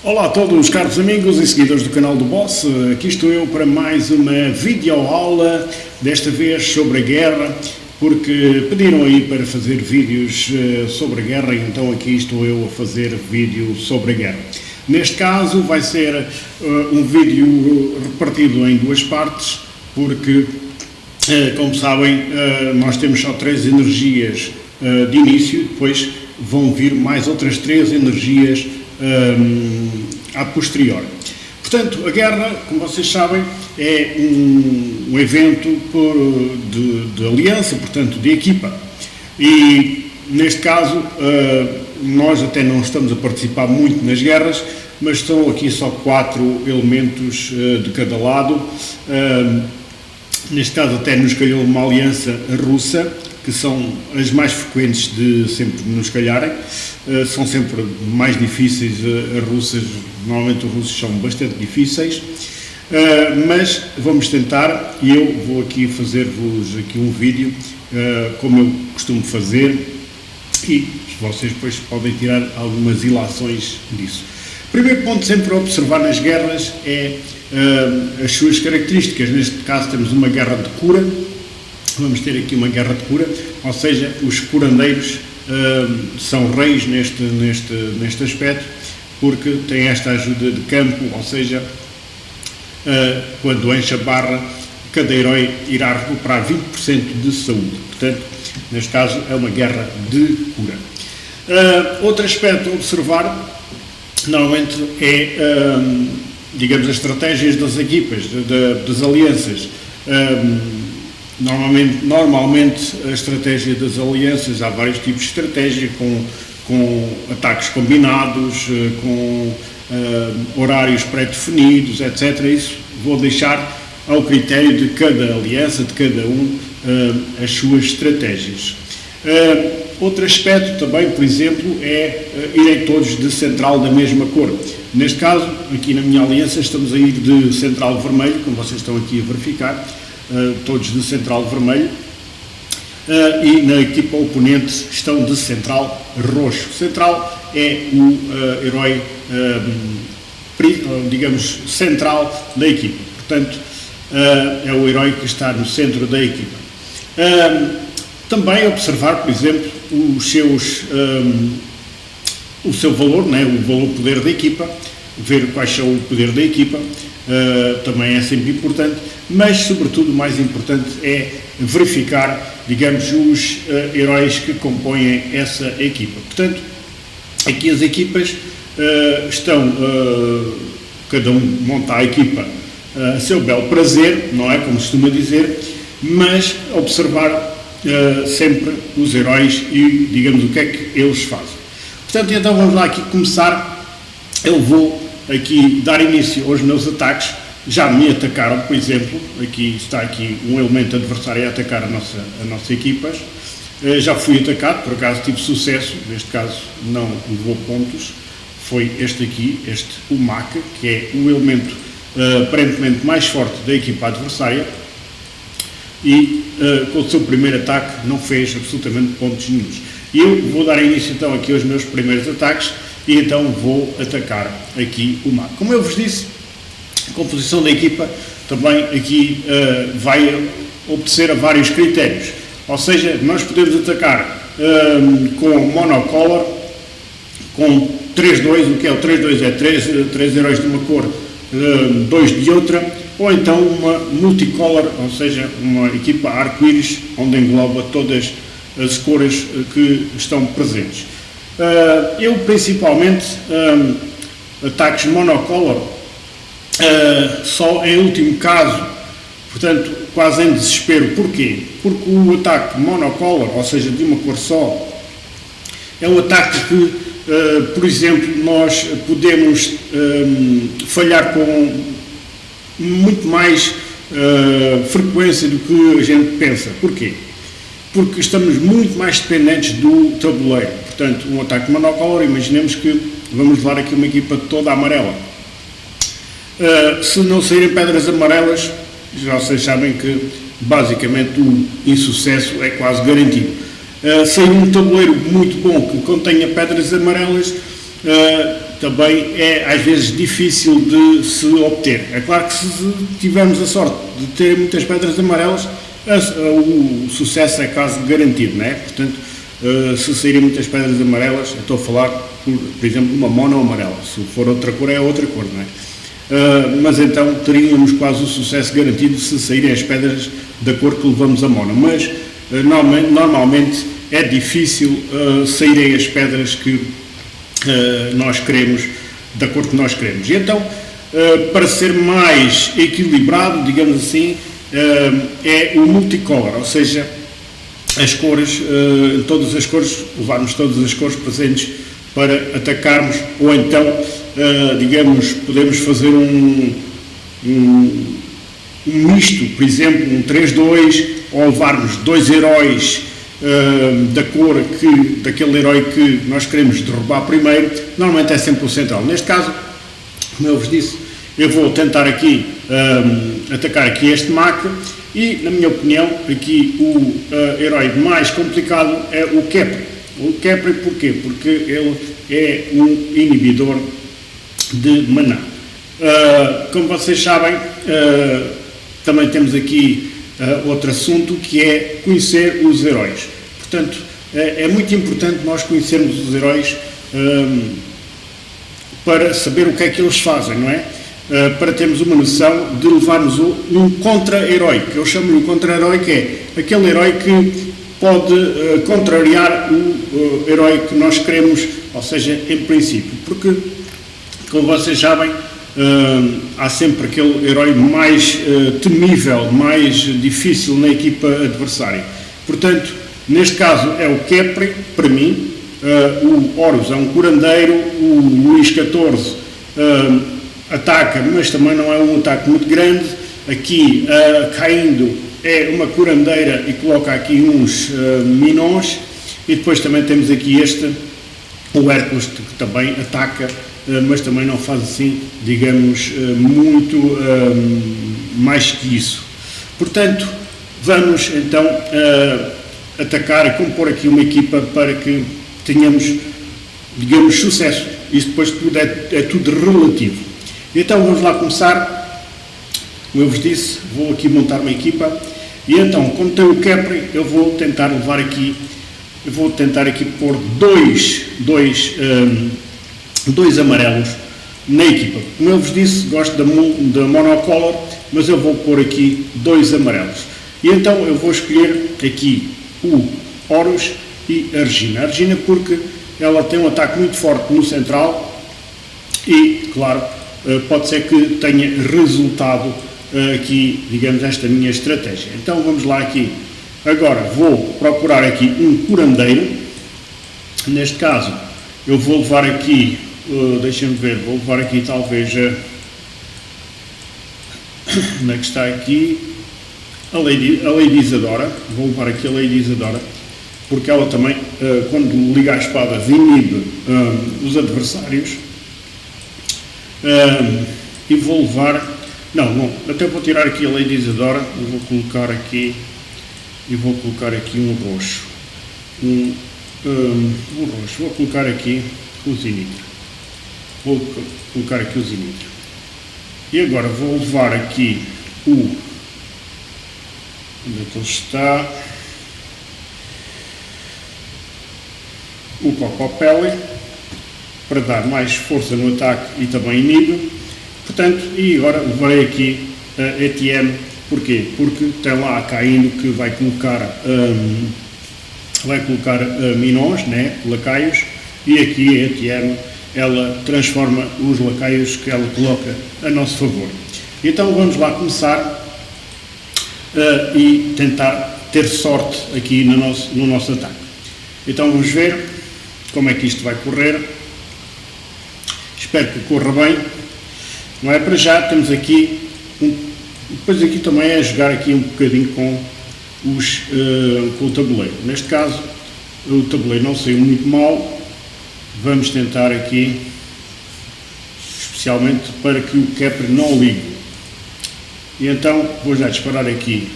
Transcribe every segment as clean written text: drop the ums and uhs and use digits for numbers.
Olá a todos, caros amigos e seguidores do canal do Boss. Aqui estou eu para mais uma videoaula, desta vez sobre a guerra, porque pediram aí para fazer vídeos sobre a guerra, e então aqui estou eu a fazer vídeo sobre a guerra. Neste caso vai ser um vídeo repartido em duas partes, porque, como sabem, nós temos só 3 energias de início, depois vão vir mais outras 3 energias a posteriori. Portanto, a guerra, como vocês sabem, é um evento de aliança, portanto, de equipa. E, neste caso, nós até não estamos a participar muito nas guerras, mas estão aqui só 4 elementos de cada lado. Neste caso, até nos calhou uma aliança russa, que são as mais frequentes de sempre nos calharem, são sempre mais difíceis as russas, normalmente os russos são bastante difíceis, mas vamos tentar, e eu vou aqui fazer-vos aqui um vídeo, como eu costumo fazer, e vocês depois podem tirar algumas ilações disso. O primeiro ponto sempre a observar nas guerras é as suas características. Neste caso temos uma guerra de cura. Vamos ter aqui uma guerra de cura, ou seja, os curandeiros são reis neste aspecto, porque têm esta ajuda de campo, ou seja, quando enche a barra, cada herói irá recuperar 20% de saúde. Portanto, neste caso é uma guerra de cura. Outro aspecto a observar, normalmente, é, digamos, as estratégias das equipas, das alianças. Normalmente a estratégia das alianças, há vários tipos de estratégia, com ataques combinados, com horários pré-definidos, etc. Isso vou deixar ao critério de cada aliança, de cada um, as suas estratégias. Outro aspecto também, por exemplo, é irem todos de central da mesma cor. Neste caso, aqui na minha aliança, estamos a ir de central vermelho, como vocês estão aqui a verificar. Todos de central vermelho, e na equipa oponente estão de central roxo. Central é o herói, digamos, central da equipa, portanto, é o herói que está no centro da equipa. Também observar, por exemplo, o seu valor, né, o valor-poder da equipa, ver quais são o poder da equipa, também é sempre importante, mas sobretudo o mais importante é verificar, digamos, os heróis que compõem essa equipa. Portanto, aqui as equipas estão, cada um monta a equipa a seu belo prazer, não é, como se costuma dizer, mas observar sempre os heróis e, digamos, o que é que eles fazem. Portanto, então vamos lá aqui começar. Eu vou aqui dar início aos meus ataques. Já me atacaram, por exemplo, aqui está aqui um elemento adversário a atacar a nossa equipa. Já fui atacado, por acaso tive sucesso, neste caso não levou pontos, foi este aqui, o MAC, que é o elemento aparentemente mais forte da equipa adversária, e com o seu primeiro ataque não fez absolutamente pontos nenhuns. E eu vou dar início então aqui aos meus primeiros ataques, e então vou atacar aqui o MAC. Como eu vos disse, a composição da equipa também aqui vai obedecer a vários critérios. Ou seja, nós podemos atacar com monocolor, com 3-2, o que é o 3-2? É 3 heróis de uma cor, 2 de outra, ou então uma multicolor, ou seja, uma equipa arco-íris, onde engloba todas as cores que estão presentes. Eu principalmente ataques monocolor só em último caso, portanto quase em desespero. Porquê? Porque o ataque monocolor, ou seja, de uma cor só, é um ataque que, por exemplo, nós podemos falhar com muito mais frequência do que a gente pensa. Porquê? Porque estamos muito mais dependentes do tabuleiro. Portanto, um ataque monocolor, imaginemos que vamos levar aqui uma equipa toda amarela. Se não saírem pedras amarelas, já vocês sabem que basicamente o insucesso é quase garantido. Sair um tabuleiro muito bom que contenha pedras amarelas, também é às vezes difícil de se obter. É claro que se tivermos a sorte de ter muitas pedras amarelas, o sucesso é quase garantido, não é? Portanto, se saírem muitas pedras amarelas, eu estou a falar, por exemplo, uma mono amarela. Se for outra cor, é outra cor, não é? Mas então teríamos quase o sucesso garantido se saírem as pedras da cor que levamos a mono. Mas normalmente é difícil saírem as pedras que nós queremos, da cor que nós queremos. E então, para ser mais equilibrado, digamos assim, é o multicolor, ou seja, as cores, todas as cores, levarmos todas as cores presentes para atacarmos, ou então, digamos, podemos fazer um misto, por exemplo, um 3-2, ou levarmos 2 heróis da cor daquele herói que nós queremos derrubar primeiro. Normalmente é sempre o central. Neste caso, como eu vos disse, eu vou tentar aqui atacar aqui este Mach, e, na minha opinião, aqui o herói mais complicado é o Khepri. O Khepri porquê? Porque ele é um inibidor de maná. Como vocês sabem, também temos aqui outro assunto, que é conhecer os heróis. Portanto, é muito importante nós conhecermos os heróis para saber o que é que eles fazem, não é? Para termos uma noção de levarmos um contra-herói, que eu chamo-lhe um contra-herói, que é aquele herói que pode contrariar o herói que nós queremos, ou seja, em princípio, porque, como vocês sabem, há sempre aquele herói mais temível, mais difícil na equipa adversária. Portanto, neste caso é o Khepri, para mim. O Horus é um curandeiro, o Luís XIV ataca, mas também não é um ataque muito grande. Aqui Caindo é uma curandeira e coloca aqui uns minons, e depois também temos aqui o Hércules, que também ataca, mas também não faz assim, digamos, muito mais que isso. Portanto, vamos então atacar e compor aqui uma equipa para que tenhamos, digamos, sucesso. Isso depois tudo é tudo relativo. Então vamos lá começar. Como eu vos disse, vou aqui montar uma equipa, e então, como tem o Khepri, eu vou tentar levar aqui, pôr dois amarelos na equipa. Como eu vos disse, gosto da monocolor, mas eu vou pôr aqui 2 amarelos. E então eu vou escolher aqui o Horus e a Regina. A Regina porque ela tem um ataque muito forte no central e, claro, pode ser que tenha resultado aqui, digamos, esta minha estratégia. Então vamos lá aqui. Agora vou procurar aqui um curandeiro. Neste caso eu vou levar aqui, deixem-me ver, vou levar aqui talvez onde é que está aqui? A Lady Isadora. Vou levar aqui a Lady Isadora, porque ela também, quando liga as espadas, inibe os adversários. E vou levar... Não, até vou tirar aqui a Lady Isadora e vou colocar aqui um roxo. Um roxo. Vou colocar aqui o Zinitra. E agora vou levar aqui onde é que ele está? O Cocopelli, para dar mais força no ataque e também inibe. Portanto, e agora levarei aqui a ETM. Porquê? Porque tem lá a Caindo que vai colocar minons, né, lacaios, e aqui a ETM ela transforma os lacaios que ela coloca a nosso favor. Então vamos lá começar e tentar ter sorte aqui no nosso ataque. Então vamos ver como é que isto vai correr. Espero que corra bem. Não é para já, temos aqui, depois aqui também é jogar aqui um bocadinho com o tabuleiro. Neste caso, o tabuleiro não saiu muito mal. Vamos tentar aqui, especialmente para que o Khepri não ligue. E então, vou já disparar aqui.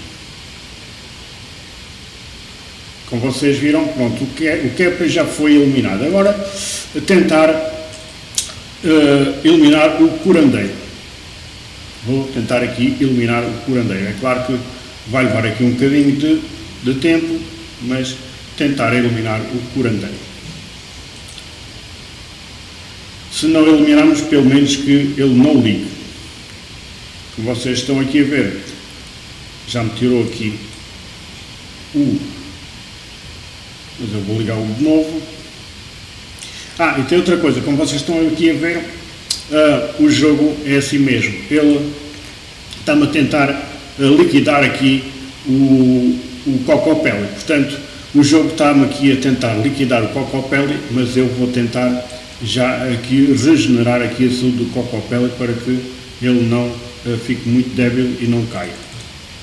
Como vocês viram, pronto, o Khepri já foi eliminado. Agora, a tentar eliminar o curandeiro. Vou tentar aqui eliminar o curandeiro. É claro que vai levar aqui um bocadinho de tempo, mas tentar eliminar o curandeiro. Se não eliminarmos, pelo menos que ele não ligue. Como vocês estão aqui a ver, já me tirou aqui o... Mas eu vou ligar o de novo. E tem outra coisa, como vocês estão aqui a ver, o jogo é assim mesmo. Ele está-me a tentar liquidar aqui o Cocopelli. Portanto, o jogo está-me aqui a tentar liquidar o Cocopelli, mas eu vou tentar já aqui regenerar aqui a saúde do Cocopelli para que ele não fique muito débil e não caia.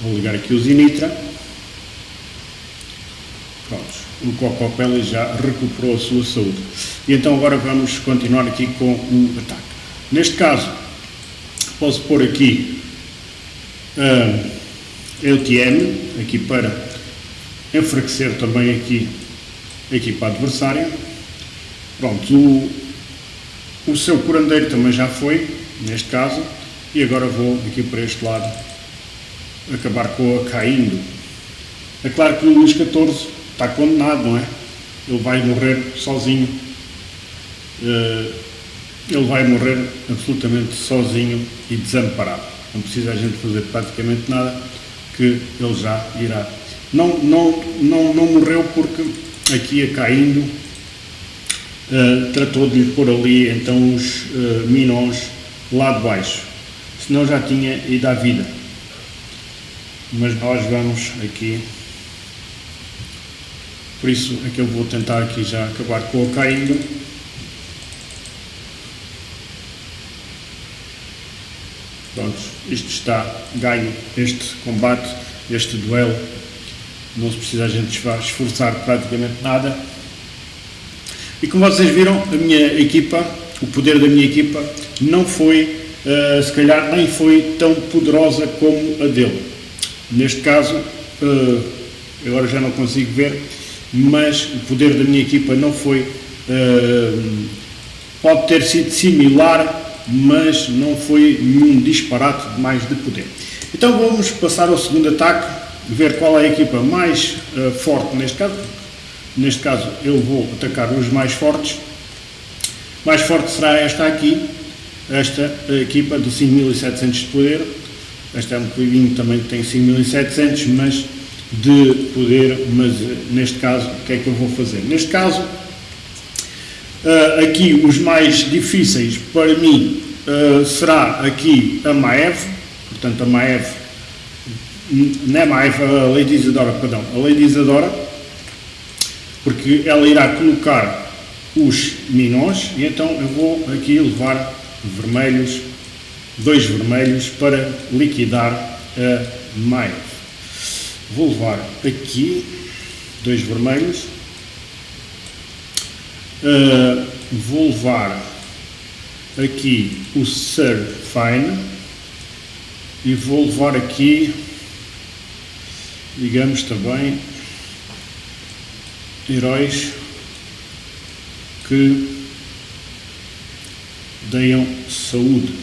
Vou ligar aqui o Zinitra. Pronto. O Cocopelli já recuperou a sua saúde. E então agora vamos continuar aqui com o ataque. Neste caso, posso pôr aqui LTM, aqui para enfraquecer também aqui a equipa adversária. Pronto, o seu curandeiro também já foi, neste caso, e agora vou aqui para este lado acabar com a caindo. É claro que o Luís XIV está condenado, não é? Ele vai morrer sozinho. Ele vai morrer absolutamente sozinho e desamparado. Não precisa a gente fazer praticamente nada, que ele já irá. Não morreu porque aqui a caindo tratou de lhe pôr ali então os minons lá de baixo. Senão já tinha ido à vida. Mas nós vamos aqui. Por isso é que eu vou tentar aqui já acabar com o caindo. Pronto, isto está ganho, este combate, este duelo. Não se precisa a gente esforçar praticamente nada. E como vocês viram, a minha equipa, o poder da minha equipa, não foi, se calhar nem foi tão poderosa como a dele. Neste caso, agora já não consigo ver, mas o poder da minha equipa não foi, pode ter sido similar, mas não foi nenhum disparate mais de poder. Então vamos passar ao segundo ataque, ver qual é a equipa mais forte neste caso. Neste caso eu vou atacar os mais fortes. Mais forte será esta aqui, esta equipa de 5.700 de poder. Esta é um bocadinho também que tem 5.700, mas de poder, mas neste caso, o que é que eu vou fazer? Neste caso, aqui os mais difíceis para mim será aqui a Maeve, portanto a Maeve, não é Maeve, a Lady Isadora, perdão, a Lady Isadora, porque ela irá colocar os minons, e então eu vou aqui levar vermelhos, 2 vermelhos para liquidar a Maeve. Vou levar aqui 2 vermelhos, vou levar aqui o Sir Fine e vou levar aqui, digamos também, heróis que deem saúde.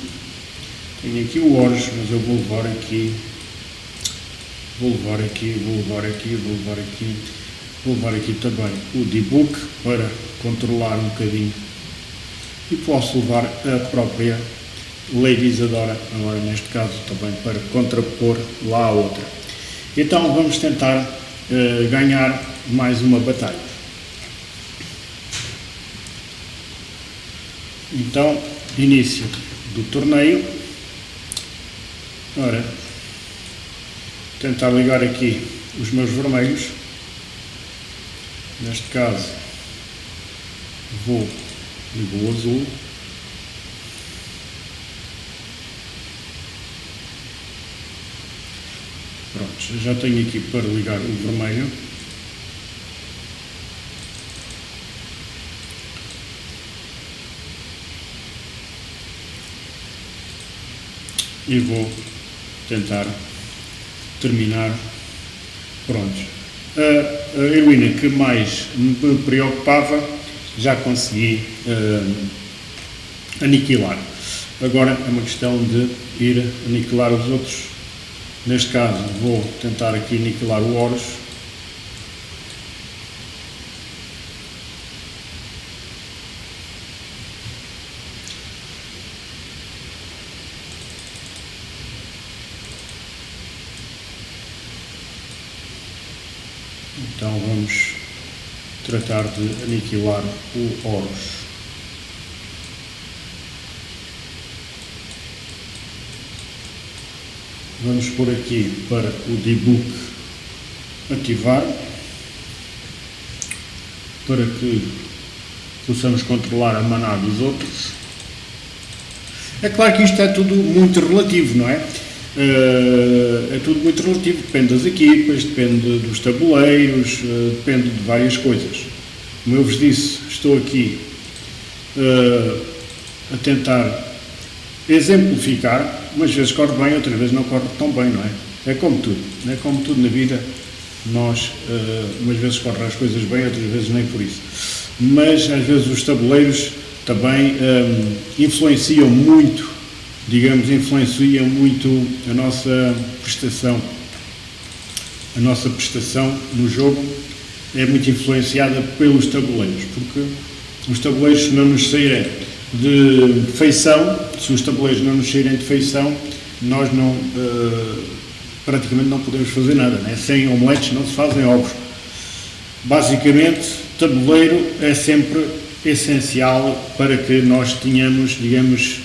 Tenho aqui o Horus, mas eu vou levar aqui. Vou levar aqui também o D-Book para controlar um bocadinho. E posso levar a própria Lady Isadora, agora neste caso também para contrapor lá a outra. Então vamos tentar ganhar mais uma batalha. Então, início do torneio. Ora, tentar ligar aqui os meus vermelhos. Neste caso, ligo o azul. Pronto, já tenho aqui para ligar o vermelho. E vou tentar terminar. Pronto. A heroína que mais me preocupava, já consegui aniquilar. Agora é uma questão de ir aniquilar os outros. Neste caso vou tentar aqui aniquilar o Horus. Então vamos tratar de aniquilar o Horus. Vamos por aqui para o debug ativar, para que possamos controlar a maná dos outros. É claro que isto é tudo muito relativo, não é? É tudo muito relativo, depende das equipas, depende dos tabuleiros, depende de várias coisas. Como eu vos disse, estou aqui a tentar exemplificar. Umas vezes corre bem, outras vezes não corre tão bem, não é? É como tudo na vida, nós umas vezes correm as coisas bem, outras vezes nem por isso. Mas às vezes os tabuleiros também influenciam muito, a nossa prestação. A nossa prestação no jogo é muito influenciada pelos tabuleiros, porque os tabuleiros, se não nos saírem de feição, nós não, praticamente não podemos fazer nada, né? Sem omeletes não se fazem ovos. Basicamente, tabuleiro é sempre essencial para que nós tenhamos, digamos,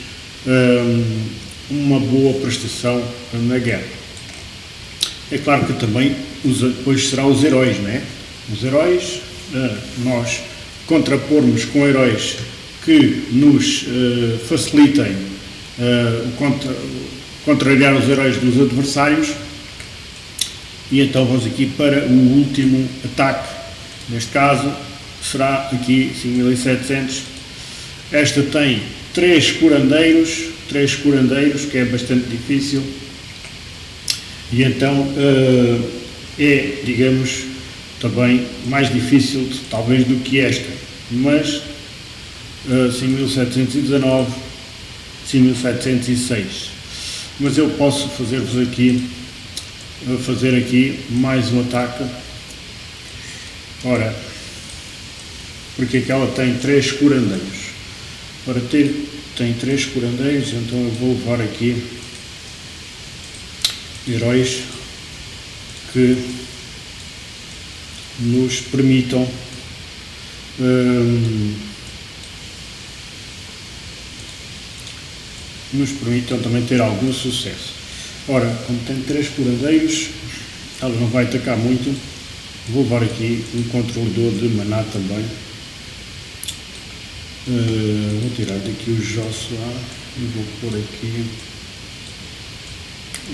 uma boa prestação na guerra. É claro que também depois será os heróis, né? Os heróis, nós contrapormos com heróis que nos facilitem contrariar os heróis dos adversários. E então vamos aqui para o último ataque. Neste caso será aqui 5700. Esta tem 3 curandeiros, que é bastante difícil. E então é, digamos, também mais difícil talvez do que esta. Mas 5719, 5706. Mas eu posso fazer-vos aqui, mais um ataque. Ora, porque é que ela tem 3 curandeiros? Para tem 3 curandeiros, então eu vou levar aqui heróis que nos permitam também ter algum sucesso. Ora, como tem 3 curandeiros, ela não vai atacar muito. Vou levar aqui um controlador de maná também. Vou tirar daqui o Joshua e vou pôr aqui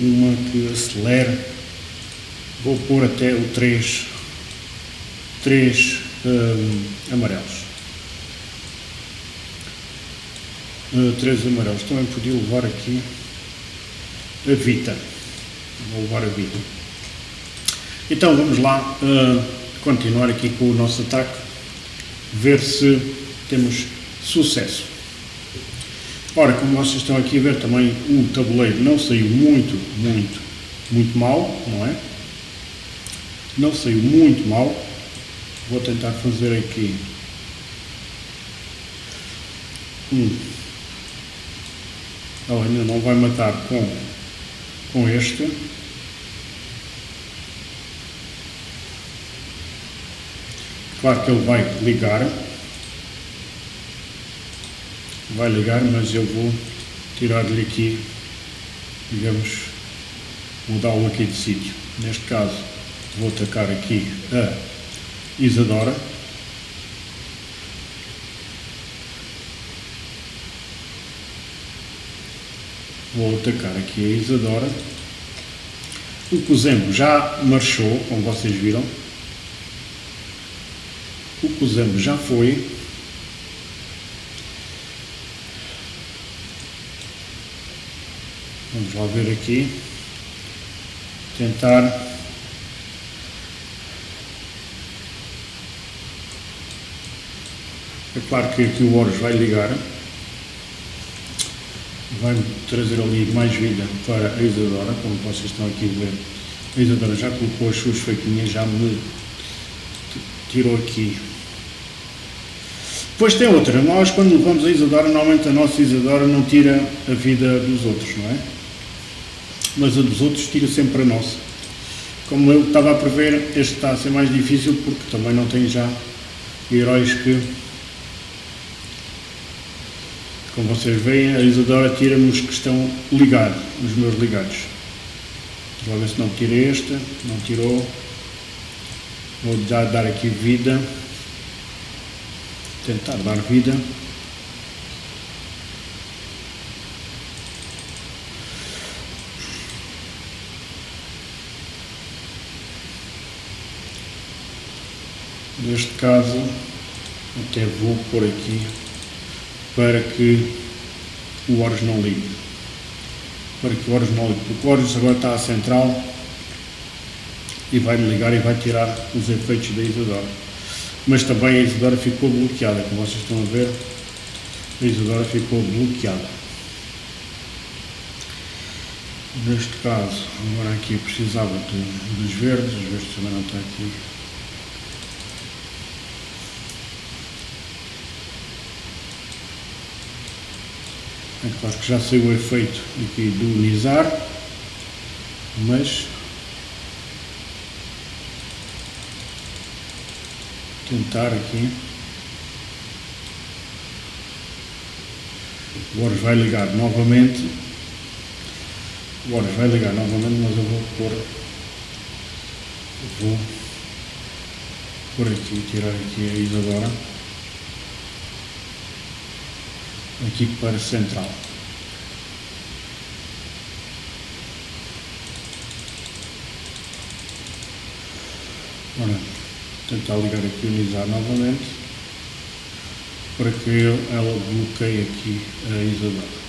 uma que acelere. Vou pôr até o 3 amarelos. 3 amarelos. Também podia levar aqui a Vita. Vou levar a Vita. Então vamos lá continuar aqui com o nosso ataque, ver se temos sucesso. Ora, como vocês estão aqui a ver, também o tabuleiro não saiu muito mal, não é? Não saiu muito mal. Vou tentar fazer aqui ela ainda não vai matar com este. Claro que ele vai ligar, mas eu vou tirar-lhe aqui, digamos, mudá-lo aqui de sítio. Neste caso, vou atacar aqui a Isadora. Vou atacar aqui a Isadora. O Kuzembo já marchou, como vocês viram. O Kuzembo já foi. Vamos lá ver aqui. Tentar. É claro que aqui o Horus vai ligar. vai-me trazer ali mais vida para a Isadora, como vocês estão aqui a ver. A Isadora já colocou as suas faquinhas, já me tirou aqui. Depois tem outra, nós quando levamos a Isadora, normalmente a nossa Isadora não tira a vida dos outros, não é? Mas a dos outros tira sempre a nossa. Como eu estava a prever, este está a ser mais difícil porque também não tem já heróis que, como vocês veem, a Isadora tira-me os que estão ligados, os meus ligados. Vou ver se não tira este, não tirou. Vou dar aqui vida, tentar dar vida. Neste caso, até vou pôr aqui para que o Horus não ligue. Para que o Horus não ligue, porque o Horus agora está à central e vai-me ligar e vai tirar os efeitos da Isadora. Mas também a Isadora ficou bloqueada, como vocês estão a ver, a Isadora ficou bloqueada. Neste caso, agora aqui eu precisava dos verdes, os verdes também não estão aqui. É claro que já sei o efeito aqui do Nizar, mas tentar aqui. O Horus vai ligar novamente. O Horus vai ligar novamente, mas eu vou pôr aqui, tirar aqui a Isadora. Aqui para central. Ora, tentar ligar aqui o Nizar novamente para que ela bloqueie aqui a Isadora.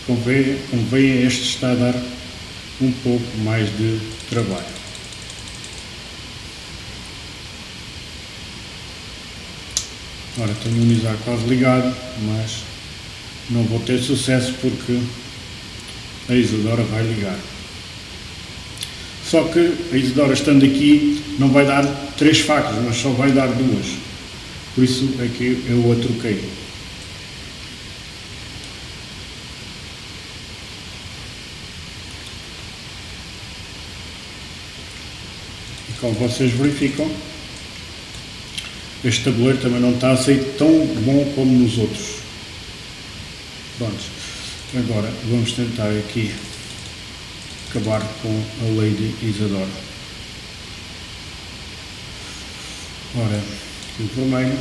Convém este está a dar um pouco mais de trabalho. Ora, tenho o Nizar quase ligado, mas não vou ter sucesso porque a Isadora vai ligar. Só que a Isadora estando aqui não vai dar 3 facas, mas só vai dar 2. Por isso é que eu a troquei. E como vocês verificam, este tabuleiro também não está a ser tão bom como nos outros. Pronto, agora vamos tentar aqui acabar com a Lady Isadora. Ora, aqui o vermelho.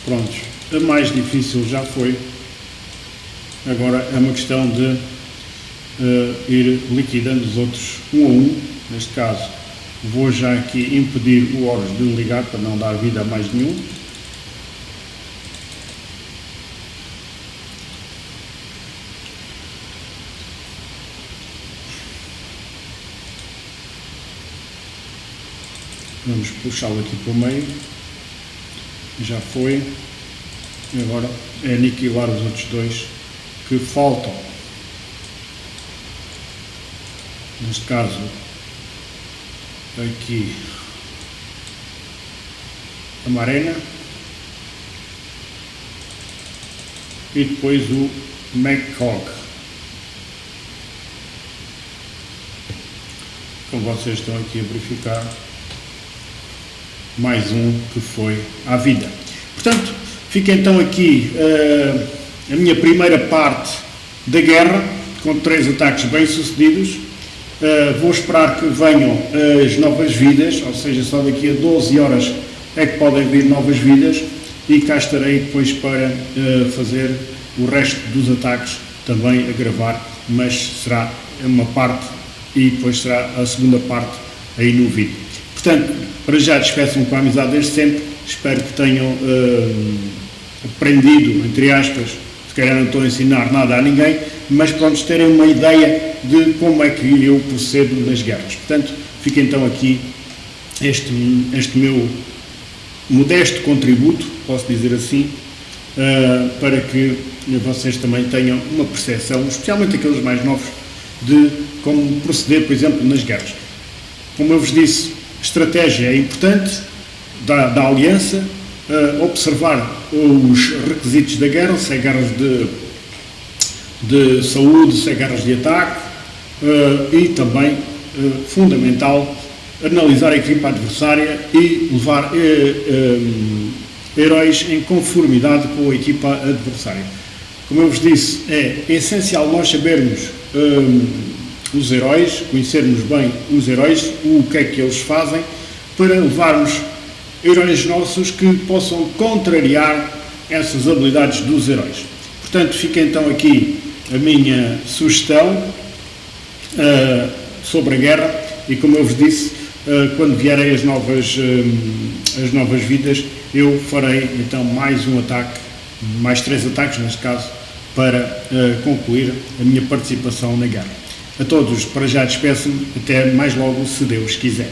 Prontos, a mais difícil já foi. Agora é uma questão de ir liquidando os outros um a um. Neste caso, vou já aqui impedir o Horus de ligar para não dar vida a mais nenhum. Vamos puxá-lo aqui para o meio. Já foi. E agora é aniquilar os outros 2 que faltam. Neste caso, aqui a Marena e depois o McCog. Como vocês estão aqui a verificar, mais um que foi à vida. Portanto, fica então aqui a minha primeira parte da guerra, com 3 ataques bem sucedidos. Vou esperar que venham as novas vidas, ou seja, só daqui a 12 horas é que podem vir novas vidas, e cá estarei depois para fazer o resto dos ataques também a gravar, mas será uma parte e depois será a segunda parte aí no vídeo. Portanto, para já despeço-me com a amizade desde sempre, espero que tenham aprendido, entre aspas, se calhar não estou a ensinar nada a ninguém, mas pronto, terem uma ideia de como é que eu procedo nas guerras. Portanto, fica então aqui este meu modesto contributo, posso dizer assim, para que vocês também tenham uma percepção, especialmente aqueles mais novos, de como proceder, por exemplo, nas guerras. Como eu vos disse, estratégia é importante, da aliança, observar os requisitos da guerra, se é guerras de saúde, se é guerras de ataque, e também, fundamental, analisar a equipa adversária e levar heróis em conformidade com a equipa adversária. Como eu vos disse, é essencial nós sabermos os heróis, conhecermos bem os heróis, o que é que eles fazem, para levarmos heróis nossos que possam contrariar essas habilidades dos heróis. Portanto, fica então aqui a minha sugestão sobre a guerra, e como eu vos disse, quando vierem as novas vidas, eu farei então mais um ataque, mais 3 ataques neste caso, para concluir a minha participação na guerra. A todos, para já despeço-me, até mais logo, se Deus quiser.